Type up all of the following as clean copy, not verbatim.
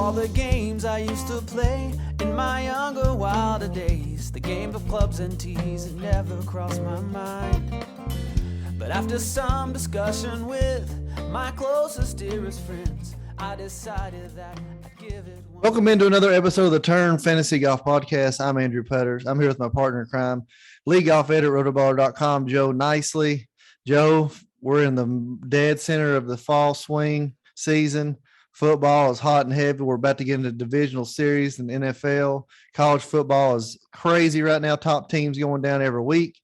all the games I used to play in my younger, wilder days. The game of clubs and tees had never crossed my mind. But after some discussion with my closest, dearest friends, I decided that I'd give it one. Welcome into another episode of the Turn Fantasy Golf Podcast. I'm Andrew Putters. I'm here with my partner in crime, league golf editor at Rotoballer.com, Joe Nicely. Joe, we're in the dead center of the fall swing season. Football is hot and heavy. We're about to get into divisional series in NFL. College football is crazy right now. Top teams going down every week.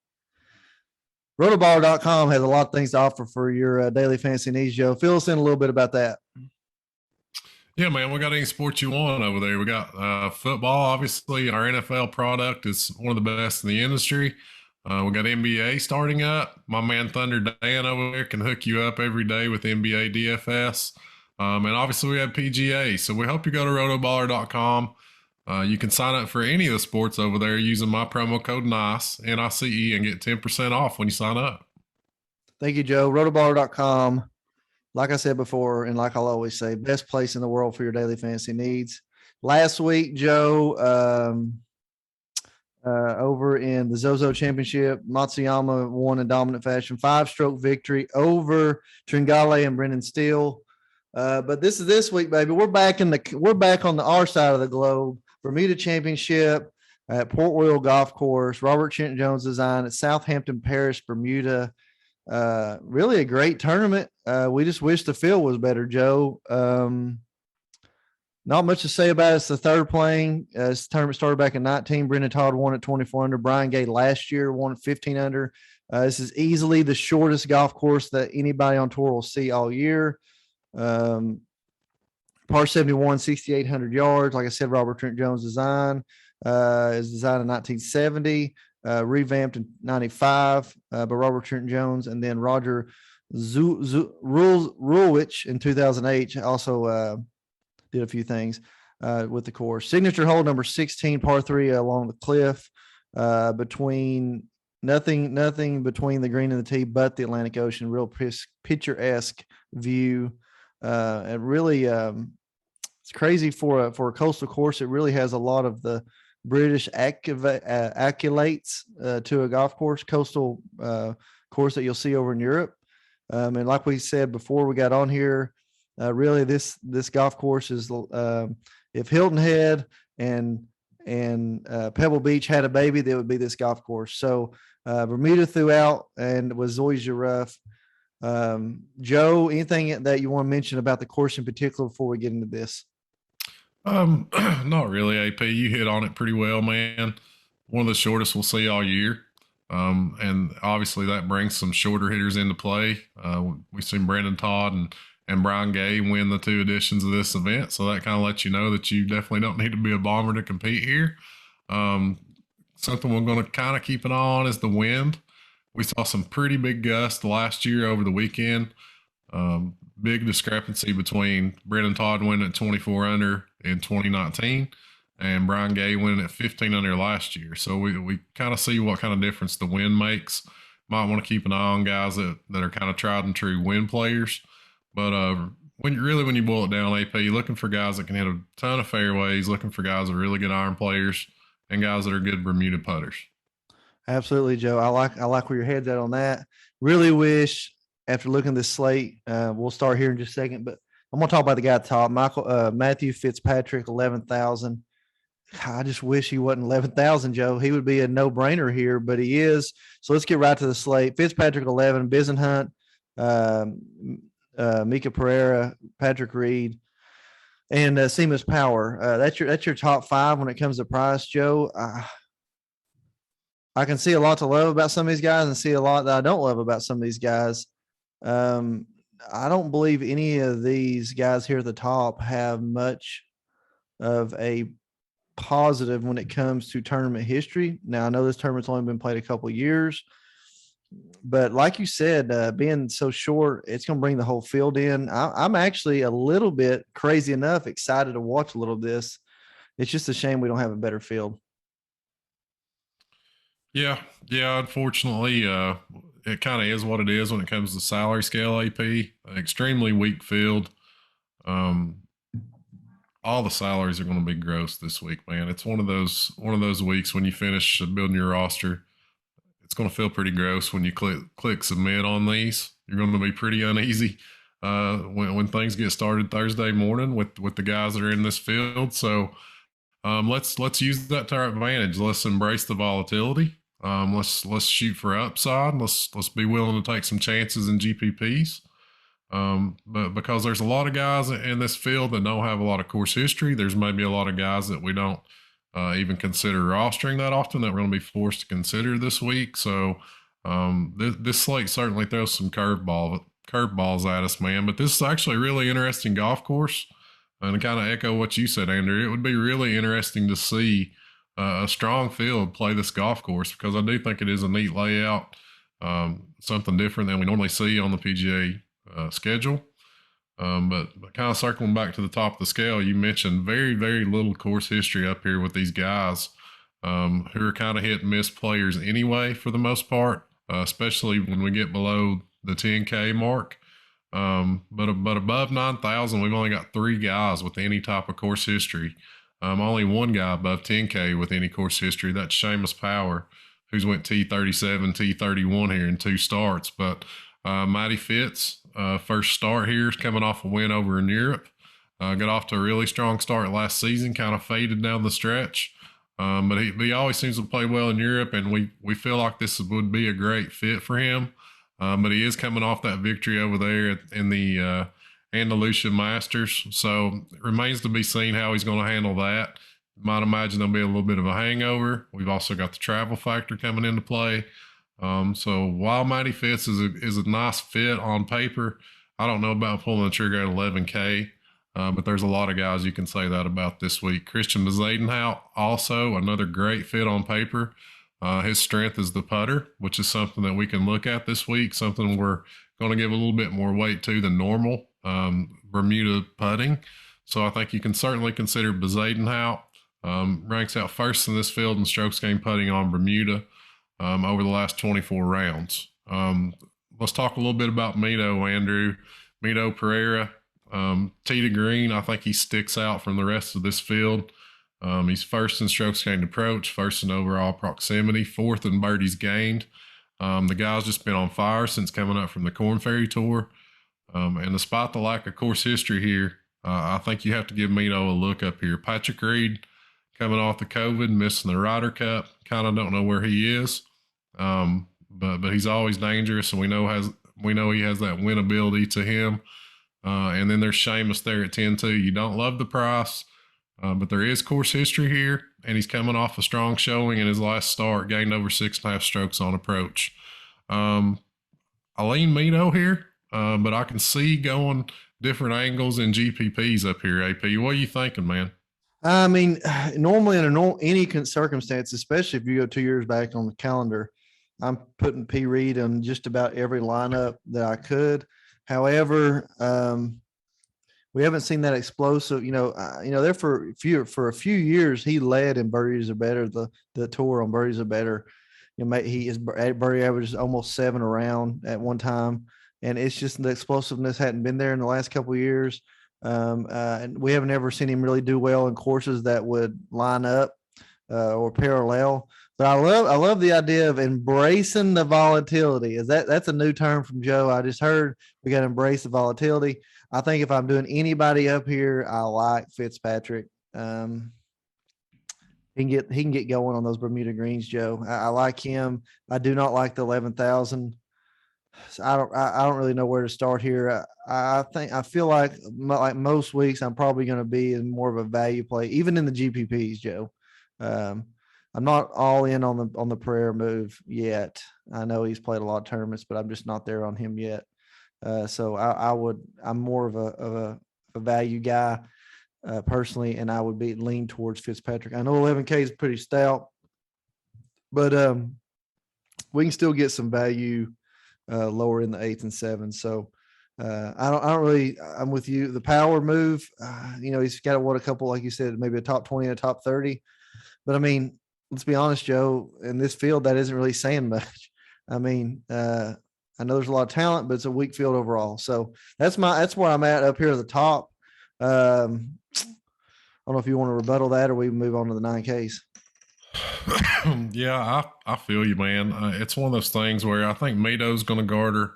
Rotoballer.com has a lot of things to offer for your daily fantasy needs, Joe. Fill us in a little bit about that. Yeah, man, we got any sports you want over there. We got football, obviously. Our NFL product is one of the best in the industry. We got NBA starting up. My man Thunder Dan over there can hook you up every day with NBA DFS. And obviously we have PGA. So we hope you go to rotoballer.com. You can sign up for any of the sports over there using my promo code NICE, N-I-C-E, and get 10% off when you sign up. Thank you, Joe. Rotoballer.com. Like I said before, and like I'll always say, best place in the world for your daily fantasy needs. Last week, Joe, over in the Zozo Championship, Matsuyama won in dominant fashion, 5-stroke victory over Tringale and Brendan Steele. But this week, baby. We're back on the our side of the globe. Bermuda Championship at Port Royal Golf Course, Robert Trent Jones design at Southampton Parish, Bermuda. Really a great tournament. We just wish the field was better, Joe. Not much to say about it. It's the third playing. This tournament started back in 19. Brendan Todd won at 24 under. Brian Gay last year won at 15 under. This is easily the shortest golf course that anybody on tour will see all year. Par 71, 6,800 yards. Like I said, Robert Trent Jones design is designed in 1970, revamped in 95 by Robert Trent Jones, and then Roger Rulewich in 2008 also did a few things with the course. Signature hole number 16, par 3 along the cliff, between nothing between the green and the tee but the Atlantic Ocean. Real picturesque view. And really, it's crazy for a coastal course. It really has a lot of the British accolades to a golf course, coastal course that you'll see over in Europe. And like we said before we got on here, really this golf course is if Hilton Head and Pebble Beach had a baby, that would be this golf course. So Bermuda throughout, and was always your rough. Joe, anything that you want to mention about the course in particular before we get into this? Not really, AP. You hit on it pretty well, man. One of the shortest we'll see all year. And obviously that brings some shorter hitters into play. We've seen Brandon Todd and Brian Gay win the 2 editions of this event. So that kind of lets you know that you definitely don't need to be a bomber to compete here. Something we're going to kind of keep an eye on is the wind. We saw some pretty big gusts last year over the weekend. Big discrepancy between Brendan Todd winning at 24 under in 2019 and Brian Gay winning at 15 under last year. So we kind of see what kind of difference the wind makes. Might want to keep an eye on guys that are kind of tried and true wind players. But when you boil it down, AP, you're looking for guys that can hit a ton of fairways, looking for guys that are really good iron players, and guys that are good Bermuda putters. Absolutely, Joe. I like where your head's at on that. Really wish, after looking at this slate, we'll start here in just a second, but I'm going to talk about the guy at the top, Matthew Fitzpatrick, 11,000. I just wish he wasn't 11,000, Joe. He would be a no-brainer here, but he is. So let's get right to the slate. Fitzpatrick, 11, Bisenhunt, Mika Pereira, Patrick Reed, and Seamus Power. That's your top 5 when it comes to price, Joe. I can see a lot to love about some of these guys and see a lot that I don't love about some of these guys. I don't believe any of these guys here at the top have much of a positive when it comes to tournament history. Now, I know this tournament's only been played a couple of years, but like you said, being so short, it's going to bring the whole field in. I'm actually a little bit crazy enough excited to watch a little of this. It's just a shame we don't have a better field. Yeah. Unfortunately, it kind of is what it is when it comes to salary scale, AP. An extremely weak field. all the salaries are going to be gross this week, man. It's one of those weeks when you finish building your roster. It's going to feel pretty gross when you click submit on these. You're going to be pretty uneasy when things get started Thursday morning with the guys that are in this field. So let's use that to our advantage. Let's embrace the volatility. Let's shoot for upside. Let's be willing to take some chances in GPPs. But because there's a lot of guys in this field that don't have a lot of course history, there's maybe a lot of guys that we don't even consider rostering that often that we're going to be forced to consider this week. So this slate certainly throws some curveballs at us, man. But this is actually a really interesting golf course. And to kind of echo what you said, Andrew, it would be really interesting to see a strong field play this golf course, because I do think it is a neat layout, something different than we normally see on the PGA schedule. But kind of circling back to the top of the scale, you mentioned very, very little course history up here with these guys who are kind of hit and miss players anyway, for the most part, especially when we get below the 10K mark. But above 9,000, we've only got 3 guys with any type of course history. Only 1 guy above 10K with any course history. That's Seamus Power, who's went T37, T31 here in 2 starts. But Matty Fitz, first start here, is coming off a win over in Europe. Got off to a really strong start last season, kind of faded down the stretch. But he always seems to play well in Europe, and we feel like this would be a great fit for him. But he is coming off that victory over there in the Andalusian Masters. So it remains to be seen how he's going to handle that. Might imagine there'll be a little bit of a hangover. We've also got the travel factor coming into play. So while Matty Fitz is a nice fit on paper, I don't know about pulling the trigger at 11K. But there's a lot of guys you can say that about this week. Christian Bezuidenhout, also another great fit on paper. His strength is the putter, which is something that we can look at this week, something we're going to give a little bit more weight to than normal, Bermuda putting. So I think you can certainly consider Bezuidenhout. Ranks out first in this field in strokes gained putting on Bermuda over the last 24 rounds. Let's talk a little bit about Mito, Andrew. Mito Pereira, tee to green, I think he sticks out from the rest of this field. He's first in strokes gained approach, first in overall proximity, 4th in birdies gained. The guy's just been on fire since coming up from the Korn Ferry Tour. And despite the lack of course history here, I think you have to give Mito a look up here. Patrick Reed coming off the COVID, missing the Ryder Cup. Kind of don't know where he is. But he's always dangerous, and we know he has that win ability to him. And then there's Seamus there at 10-2. You don't love the price, but there is course history here, and he's coming off a strong showing in his last start, gained over 6.5 strokes on approach. I lean Mito here, but I can see going different angles in GPPs up here, AP. What are you thinking, man? I mean, normally in any circumstance, especially if you go 2 years back on the calendar, I'm putting P. Reed in just about every lineup that I could. However, we haven't seen that explosive, there for a few years, he led in birdies are better, the tour on birdies are better. His birdie average is almost 7 around at one time. And it's just the explosiveness hadn't been there in the last couple of years. And we haven't ever seen him really do well in courses that would line up or parallel. But I love the idea of embracing the volatility. That's a new term from Joe. I just heard we got to embrace the volatility. I think if I'm doing anybody up here, I like Fitzpatrick. He can get going on those Bermuda greens, Joe. I like him. I do not like the 11,000. So I don't really know where to start here. I feel like most weeks I'm probably going to be in more of a value play, even in the GPPs, Joe. I'm not all in on the Pereira move yet. I know he's played a lot of tournaments, but I'm just not there on him yet. So I'm more of a value guy personally, and I would lean towards Fitzpatrick. I know 11K is pretty stout, but we can still get some value lower in the 8s and 7s. So I'm with you. The power move, he's got a couple, like you said, maybe a top 20 and a top 30. But I mean, let's be honest, Joe, in this field, that isn't really saying much. I mean, I know there's a lot of talent, but it's a weak field overall. So that's where I'm at up here at the top. don't know if you want to rebuttal that or we move on to the 9Ks. Yeah, I feel you, man. It's one of those things where I think Mito's going to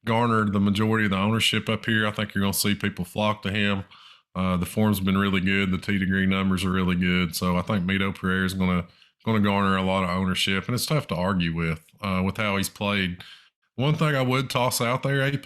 garner the majority of the ownership up here. I think you're going to see people flock to him. The form's been really good. The T degree numbers are really good. So I think Mito Pereira is going to garner a lot of ownership, and it's tough to argue with how he's played. One thing I would toss out there, AP,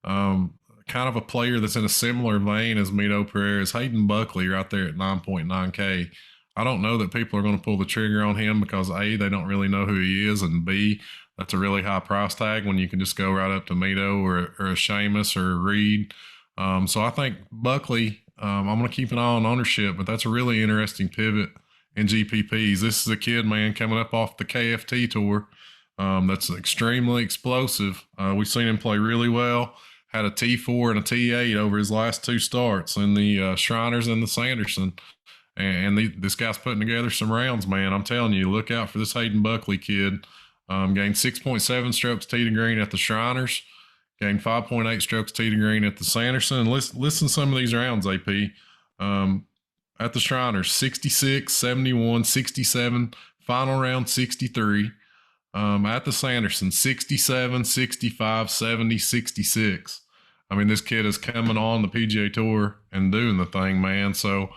kind of a player that's in a similar vein as Mito Pereira is Hayden Buckley right there at 9.9K. I don't know that people are going to pull the trigger on him because A, they don't really know who he is, and B, that's a really high price tag when you can just go right up to Mito or a Seamus or a Reed. So I think Buckley, I'm going to keep an eye on ownership, but that's a really interesting pivot in GPPs. This is a kid, man, coming up off the KFT tour. That's extremely explosive. We've seen him play really well. Had a T4 and a T8 over his last two starts in the Shriners and the Sanderson. And this guy's putting together some rounds, man. I'm telling you, look out for this Hayden Buckley kid. Gained 6.7 strokes tee to green at the Shriners. Gained 5.8 strokes tee to green at the Sanderson. And listen to some of these rounds, AP. At the Shriners, 66, 71, 67, final round 63. At the Sanderson, 67, 65, 70, 66. I mean, this kid is coming on the PGA Tour and doing the thing, man. So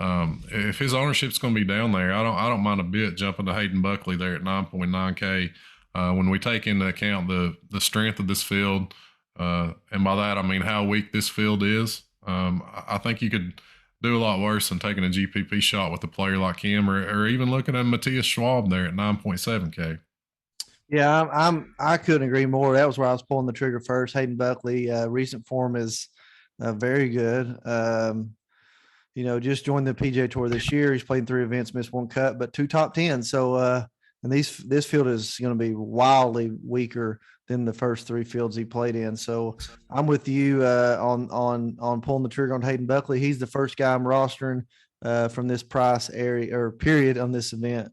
if his ownership's going to be down there, I don't mind a bit jumping to Hayden Buckley there at 9.9K. When we take into account the strength of this field, and by that I mean how weak this field is, I think you could do a lot worse than taking a GPP shot with a player like him, or even looking at Matthias Schwab there at 9.7K. Yeah, I couldn't agree more. That was where I was pulling the trigger first. Hayden Buckley, recent form is very good. Just joined the PGA Tour this year. He's played 3 events, missed 1 cut, but 2 top 10. So, and this field is going to be wildly weaker than the first 3 fields he played in. So I'm with you on pulling the trigger on Hayden Buckley. He's the first guy I'm rostering from this price area or period on this event.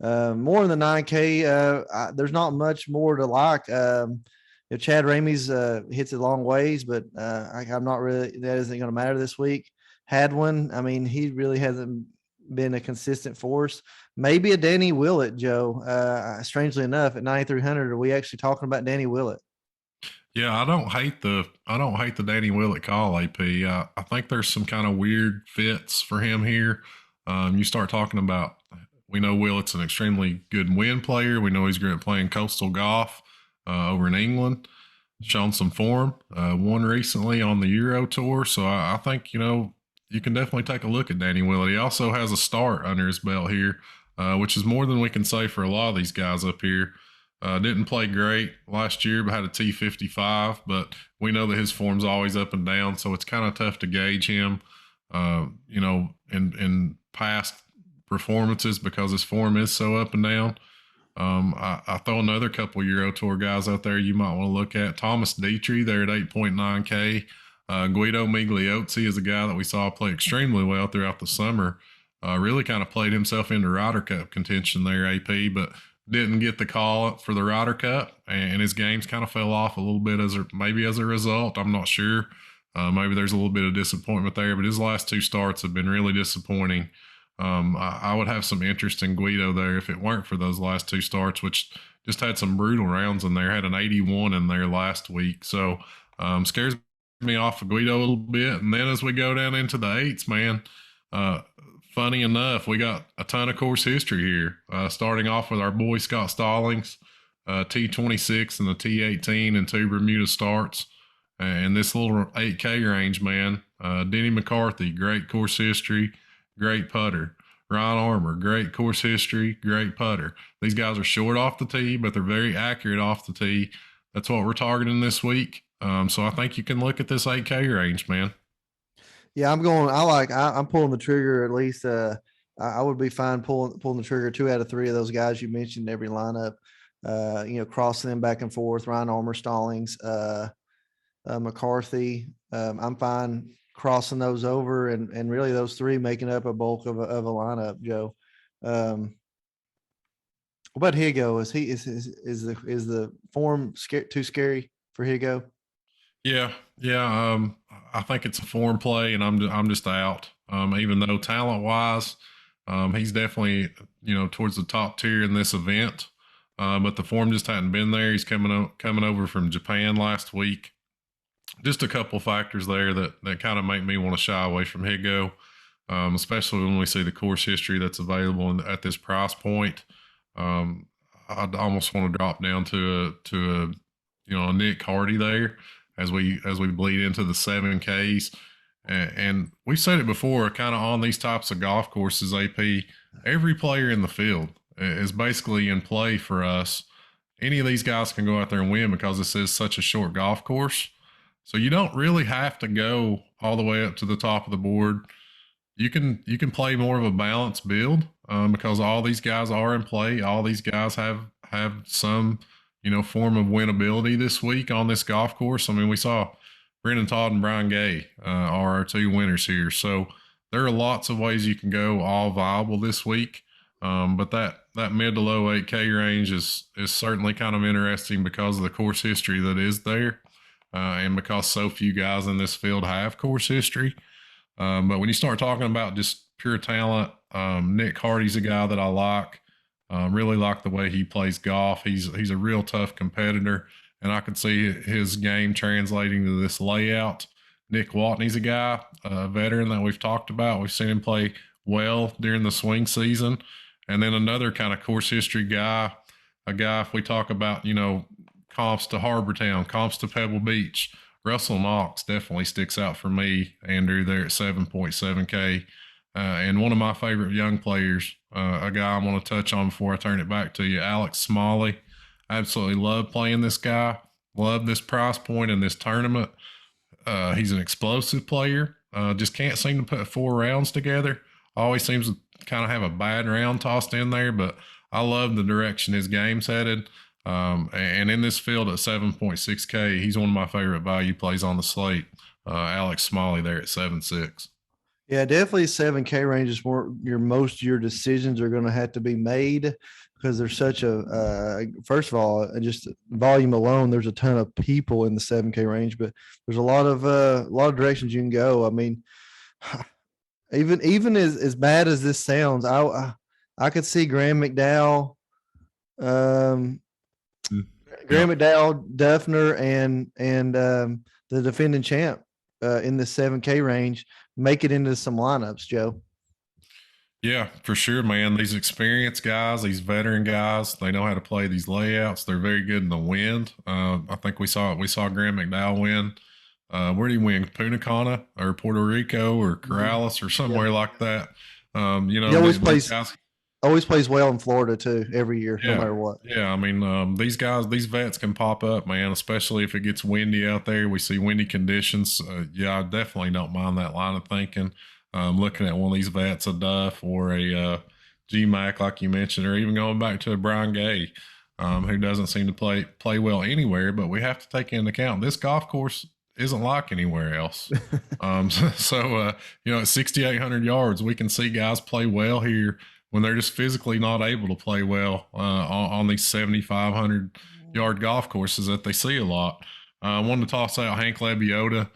More in the 9K, there's not much more to like. If Chad Ramey's hits it long ways, but I'm not really, that isn't going to matter this week. Hadwin, I mean, he really hasn't been a consistent force. Maybe a Danny Willett, Joe. Strangely enough, at 9,300, are we actually talking about Danny Willett? Yeah, I don't hate the Danny Willett call, AP. I think there's some kind of weird fits for him here. You start talking about, we know Willett's an extremely good wind player. We know he's great at playing coastal golf over in England. Shown some form. Won recently on the Euro Tour. So I think, you can definitely take a look at Danny Willett. He also has a start under his belt here, which is more than we can say for a lot of these guys up here. Didn't play great last year, but had a T55. But we know that his form's always up and down, so it's kind of tough to gauge him, in past performances because his form is so up and down. I throw another couple Euro Tour guys out there you might want to look at. Thomas Dietrich there at 8.9K. Guido Migliozzi is a guy that we saw play extremely well throughout the summer. Really kind of played himself into Ryder Cup contention there, AP, but didn't get the call for the Ryder Cup, and his games kind of fell off a little bit as a result. I'm not sure. Maybe there's a little bit of disappointment there, but his last 2 starts have been really disappointing. I would have some interest in Guido there if it weren't for those last 2 starts, which just had some brutal rounds in there. Had an 81 in there last week. So scares me off of Guido a little bit. And then as we go down into the 8s, man, funny enough, we got a ton of course history here. Starting off with our boy Scott Stallings, T26 and the T18 and 2 Bermuda starts. And this little 8K range, man, Denny McCarthy, great course history, great putter. Ryan Armour, great course history, great putter. These guys are short off the tee, but they're very accurate off the tee. That's what we're targeting this week. So I think you can look at this 8K range, man. Yeah, I'm pulling the trigger at least. I would be fine pulling the trigger 2 out of 3 of those guys you mentioned in every lineup. Crossing them back and forth. Ryan Armour, Stallings, McCarthy. I'm fine crossing those over and really those 3 making up a bulk of a lineup, Joe. What about Higo? Is the form too scary for Higo? Yeah, yeah. I think it's a form play, and I'm just out. Even though talent wise, he's definitely towards the top tier in this event. But the form just hadn't been there. He's coming over from Japan last week. Just a couple factors there that kind of make me want to shy away from Higo, especially when we see the course history that's available at this price point. I'd almost want to drop down to a Nick Hardy there as we bleed into the 7Ks. And we've said it before, kind of on these types of golf courses, AP, every player in the field is basically in play for us. Any of these guys can go out there and win because this is such a short golf course. So you don't really have to go all the way up to the top of the board. You can play more of a balanced build because all these guys are in play. All these guys have some form of winnability this week on this golf course. I mean, we saw Brendan Todd and Brian Gay are our two winners here. So there are lots of ways you can go, all viable this week. But that mid to low 8K range is certainly kind of interesting because of the course history that is there, and because so few guys in this field have course history. But when you start talking about just pure talent, Nick Hardy's a guy that I like. Really like the way he plays golf. He's a real tough competitor, and I could see his game translating to this layout. Nick Watney's a guy, a veteran that we've talked about. We've seen him play well during the swing season. And then another kind of course history guy, a guy, if we talk about, comps to Harbortown, comps to Pebble Beach, Russell Knox definitely sticks out for me, Andrew, there at 7.7K. And one of my favorite young players, a guy I want to touch on before I turn it back to you, Alex Smalley. I absolutely love playing this guy, love this price point in this tournament. He's an explosive player, just can't seem to put 4 rounds together. Always seems to kind of have a bad round tossed in there, but I love the direction his game's headed. And in this field at 7.6K, he's one of my favorite value plays on the slate. Alex Smalley there at 7.6. Yeah, definitely 7K range is where most of your decisions are going to have to be made because there's such a first of all, just volume alone, there's a ton of people in the 7K range, but there's a lot of directions you can go. I mean, even as bad as this sounds, I could see Graham McDowell, Graham McDowell, Duffner, and the defending champ in the 7K range make it into some lineups, Joe. Yeah, for sure, man. These experienced guys, these veteran guys, they know how to play these layouts. They're very good in the wind. I think we saw Graham McDowell win. Where did he win? Punta Cana or Puerto Rico or Corrales or somewhere like that. He always plays well in Florida too, every year, no matter what. Yeah, I mean, these vets can pop up, man, especially if it gets windy out there. We see windy conditions. I definitely don't mind that line of thinking. Looking at one of these vets, a Duff or a GMAC, like you mentioned, or even going back to a Brian Gay, who doesn't seem to play well anywhere. But we have to take into account this golf course isn't like anywhere else. So at 6,800 yards, we can see guys play well here when they're just physically not able to play well on these 7,500 yard golf courses that they see a lot. I wanted to toss out Hank Lebiota,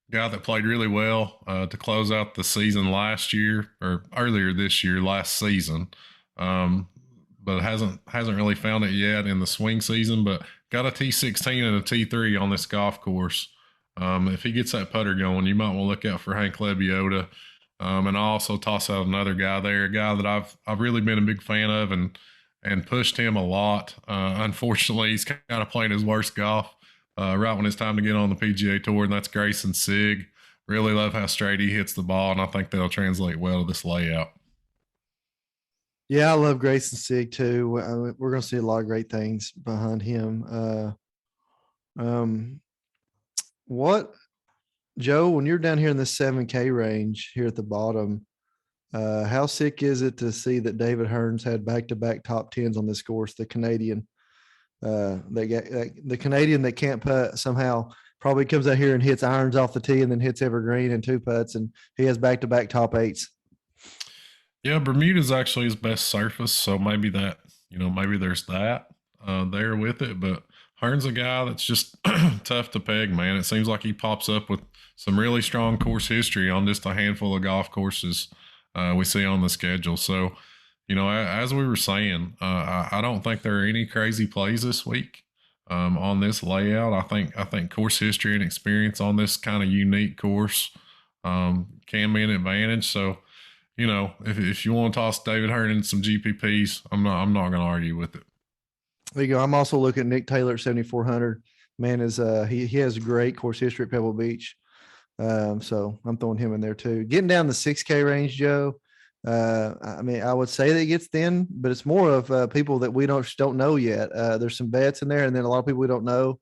guy that played really well to close out the season last year or earlier this year, last season. But hasn't really found it yet in the swing season, but got a T16 and a T3 on this golf course. If he gets that putter going, you might want to look out for Hank Lebiota. And I'll also toss out another guy there, a guy that I've really been a big fan of and pushed him a lot. Unfortunately, he's kind of playing his worst golf right when it's time to get on the PGA Tour, and that's Grayson Sigg. Really love how straight he hits the ball, and I think that'll translate well to this layout. Yeah, I love Grayson Sigg too. We're going to see a lot of great things behind him. What, Joe, when you're down here in the 7K range here at the bottom, how sick is it to see that David Hearns had back-to-back top 10s on this course? The Canadian, the Canadian that can't putt somehow probably comes out here and hits irons off the tee and then hits evergreen and 2 putts, and he has back-to-back top 8s. Yeah, Bermuda's actually his best surface, so maybe there's that. there with it. But Hearns a guy that's just tough to peg, man. It seems like he pops up with some really strong course history on just a handful of golf courses we see on the schedule. So, as we were saying, I don't think there are any crazy plays this week on this layout. I think course history and experience on this kind of unique course can be an advantage. So, if you want to toss David Hearn in some GPPs, I'm not going to argue with it. There you go. I'm also looking at Nick Taylor at 7,400. Man, he has great course history at Pebble Beach. So I'm throwing him in there too. Getting down the 6K range, Joe. I would say that it gets thin, but it's more of people that we don't know yet. There's some bets in there, and then a lot of people we don't know.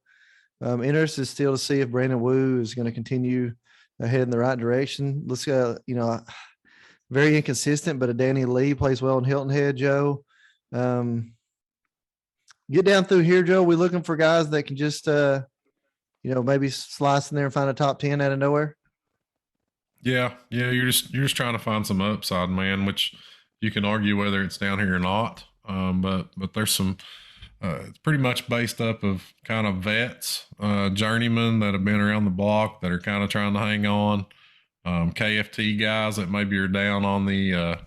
Interested still to see if Brandon Wu is going to continue head in the right direction. Let's go. Very inconsistent, but a Danny Lee plays well in Hilton Head, Joe. Get down through here, Joe. We're looking for guys that can just, maybe slice in there and find a top 10 out of nowhere. Yeah. You're just trying to find some upside, man, which you can argue whether it's down here or not. But there's some, it's pretty much based up of kind of vets, journeymen that have been around the block that are kind of trying to hang on. KFT guys that maybe are down on the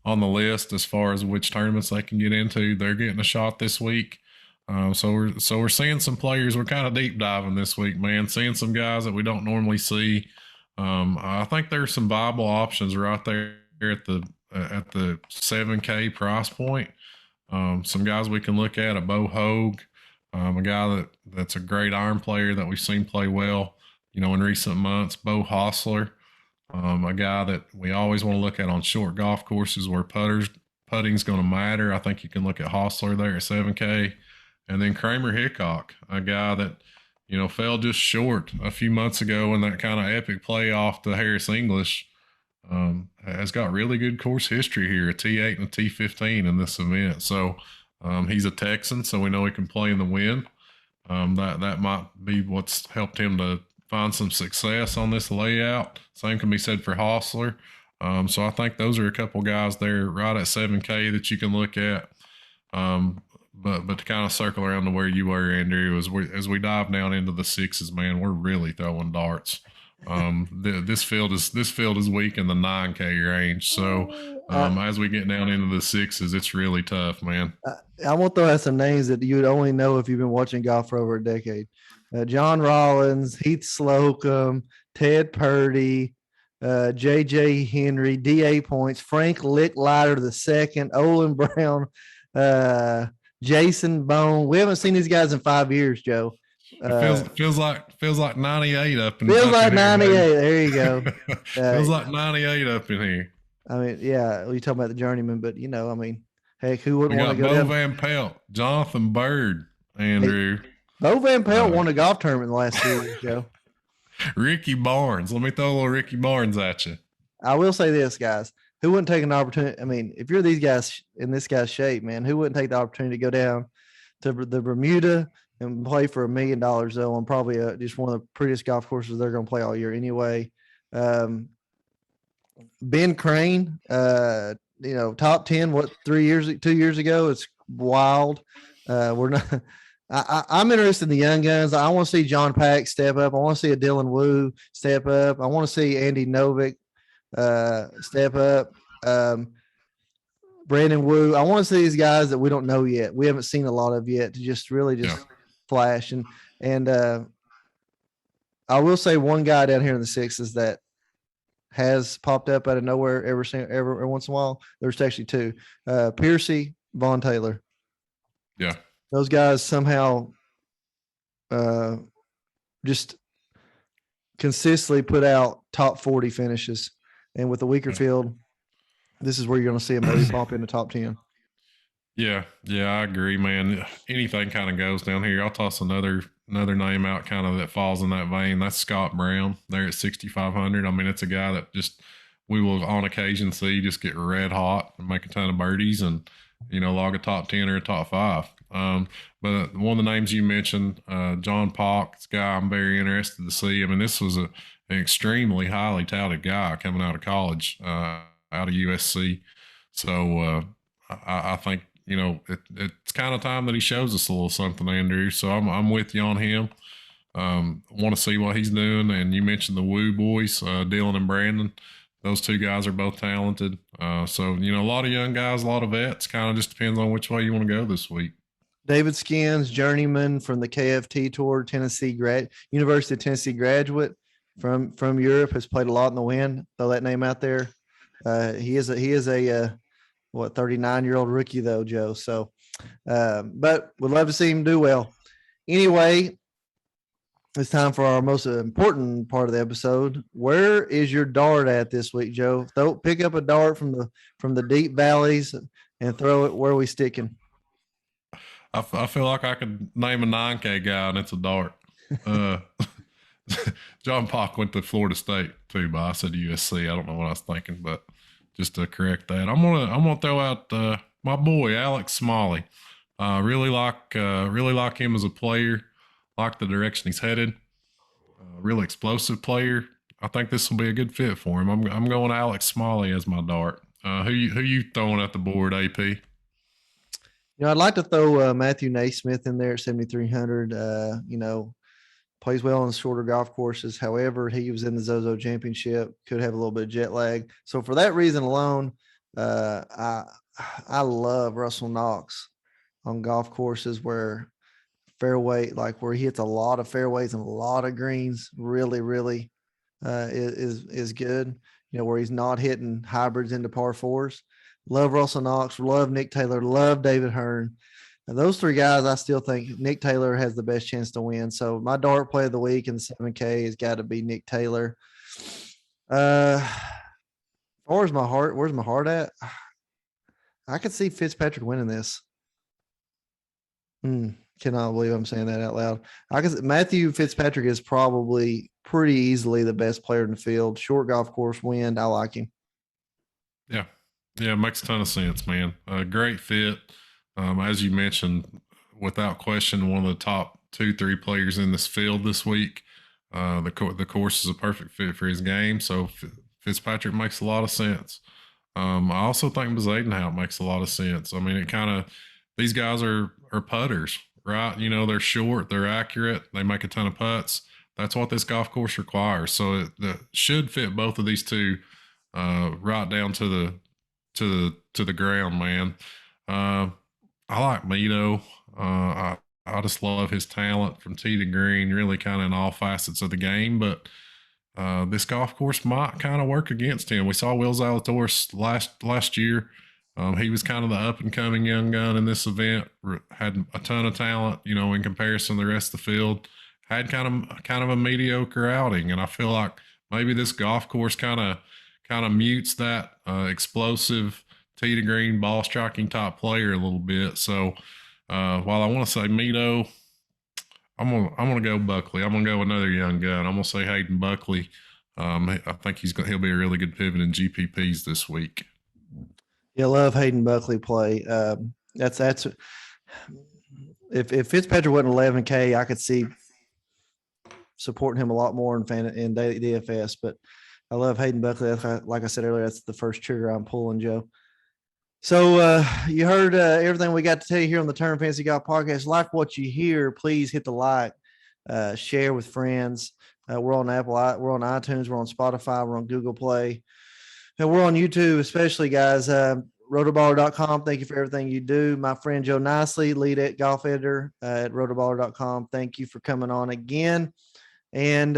list as far as which tournaments they can get into. They're getting a shot this week. So we're seeing some players. We're kind of deep diving this week, man. Seeing some guys that we don't normally see. I think there's some viable options right there at the 7K price point. Some guys we can look at, a Bo Hogue, a guy that's a great iron player that we've seen play well, in recent months. Bo Hostler, a guy that we always want to look at on short golf courses where putting's going to matter. I think you can look at Hostler there at 7K. And then Kramer Hickok, a guy that, fell just short a few months ago in that kind of epic playoff to Harris English, has got really good course history here, a T8 and a T15 in this event. So he's a Texan, so we know he can play in the wind. That might be what's helped him to find some success on this layout. Same can be said for Hostler. So I think those are a couple guys there right at 7K that you can look at. But to kind of circle around to where you were, Andrew, as we dive down into the sixes, man, we're really throwing darts. This field is weak in the 9K range. So as we get down into the sixes, it's really tough, man. I want to throw out some names that you would only know if you've been watching golf for over a decade. John Rollins, Heath Slocum, Ted Purdy, J.J. Henry, D.A. Points, Frank Licklider II, Olin Brown, Jason Bone. We haven't seen these guys in 5 years, Joe. Feels like 98 up in feels like 98. Here, there you go. Feels like 98 up in here. I mean, yeah, we talking about the journeyman, but heck, who wouldn't want to go Bo down? Van Pelt, Jonathan Bird, Andrew. Hey, Bo Van Pelt won a golf tournament in the last 2 years, Joe. Ricky Barnes. Let me throw a little Ricky Barnes at you. I will say this, guys. Who wouldn't take an opportunity? I mean, if you're these guys in this guy's shape, man, who wouldn't take the opportunity to go down to the Bermuda and play for $1 million though on probably just one of the prettiest golf courses they're going to play all year anyway. Ben Crane, top 10, 2 years ago? It's wild. We're not. I'm interested in the young guns. I want to see John Pack step up. I want to see a Dylan Wu step up. I want to see Andy Novick step up. Brandon Wu. I want to see these guys that we don't know yet. We haven't seen a lot of yet to just flash. And I will say one guy down here in the sixes that has popped up out of nowhere every once in a while. There's actually two. Piercy, Vaughn Taylor. Yeah. Those guys somehow just consistently put out top 40 finishes. And with the weaker field, this is where you're going to see them maybe pop in the top 10. Yeah, I agree, man. Anything kind of goes down here. I'll toss another name out kind of that falls in that vein. That's Scott Brown there at 6,500. I mean, it's a guy that just we will on occasion see just get red hot and make a ton of birdies and, log a top 10 or a top 5. But one of the names you mentioned, John Pock, this guy I'm very interested to see. I mean, this was an extremely highly touted guy coming out of college, out of USC. So I think, it's kind of time that he shows us a little something, Andrew. So I'm with you on him. Want to see what he's doing. And you mentioned the Woo boys, Dylan and Brandon. Those two guys are both talented. So, a lot of young guys, a lot of vets. Kind of just depends on which way you want to go this week. David Skins, journeyman from the KFT Tour, University of Tennessee graduate from Europe, has played a lot in the wind. Throw that name out there. He is a 39-year-old rookie though, Joe. So, but we'd love to see him do well. Anyway, it's time for our most important part of the episode. Where is your dart at this week, Joe? Pick up a dart from the deep valleys and throw it. Where are we sticking? I feel like I could name a 9K guy, and it's a dart. John Pock went to Florida State too, but I said USC. I don't know what I was thinking, but just to correct that, I'm gonna throw out my boy Alex Smalley. Really like him as a player. Like the direction he's headed. Really explosive player. I think this will be a good fit for him. I'm going Alex Smalley as my dart. Who you throwing at the board, AP? I'd like to throw Matthew Naismith in there at 7,300. Plays well on shorter golf courses. However, he was in the Zozo Championship, could have a little bit of jet lag. So for that reason alone, I love Russell Knox on golf courses where where he hits a lot of fairways and a lot of greens. Really, really is good. Where he's not hitting hybrids into par fours. Love Russell Knox, love Nick Taylor, love David Hearn. And those three guys, I still think Nick Taylor has the best chance to win. So my dart play of the week in the 7K has got to be Nick Taylor. Where's my heart at? I could see Fitzpatrick winning this. Cannot believe I'm saying that out loud. Matthew Fitzpatrick is probably pretty easily the best player in the field. Short golf course wind. I like him. Yeah, makes a ton of sense, man. Great fit. As you mentioned, without question, one of the top 2-3 players in this field this week. The course is a perfect fit for his game, so Fitzpatrick makes a lot of sense. I also think Bezadenhout makes a lot of sense. I mean, these guys are putters, right? They're short, they're accurate, they make a ton of putts. That's what this golf course requires. So it should fit both of these two right down to the ground, man. I like Mito. I just love his talent from tee to green, really kind of in all facets of the game. But this golf course might kind of work against him. We saw Will Zalatoris last year. He was kind of the up-and-coming young gun in this event. Had a ton of talent, in comparison to the rest of the field. Had kind of a mediocre outing, and I feel like maybe this golf course kind of mutes that explosive tee to green ball striking type player a little bit. So while I want to say Mito, I'm gonna go Buckley. I'm gonna go another young gun. I'm gonna say Hayden Buckley. I think he'll be a really good pivot in GPPs this week. Yeah, love Hayden Buckley play. That's if Fitzpatrick wasn't 11K, I could see supporting him a lot more in DFS. But I love Hayden Buckley. Like I said earlier, that's the first trigger I'm pulling, Joe. So you heard everything we got to tell you here on the Turn Fantasy Golf Podcast. Like what you hear, please hit the like, share with friends. We're on Apple, we're on iTunes, we're on Spotify, we're on Google Play. And we're on YouTube, especially, guys. Rotoballer.com, thank you for everything you do. My friend Joe Nicely, lead golf editor at Rotoballer.com, thank you for coming on again. And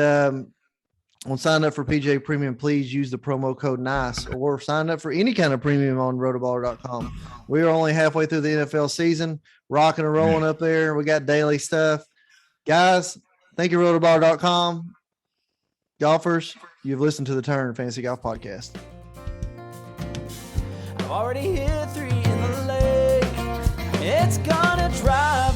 on sign up for PGA Premium, please use the promo code NICE, or sign up for any kind of premium on Rotoballer.com. We are only halfway through the NFL season, rocking and rolling up there. We got daily stuff. Guys, thank you, Rotoballer.com. Golfers, you've listened to the Turn Fantasy Golf Podcast. I've already hit 3 in the lake. It's gonna drive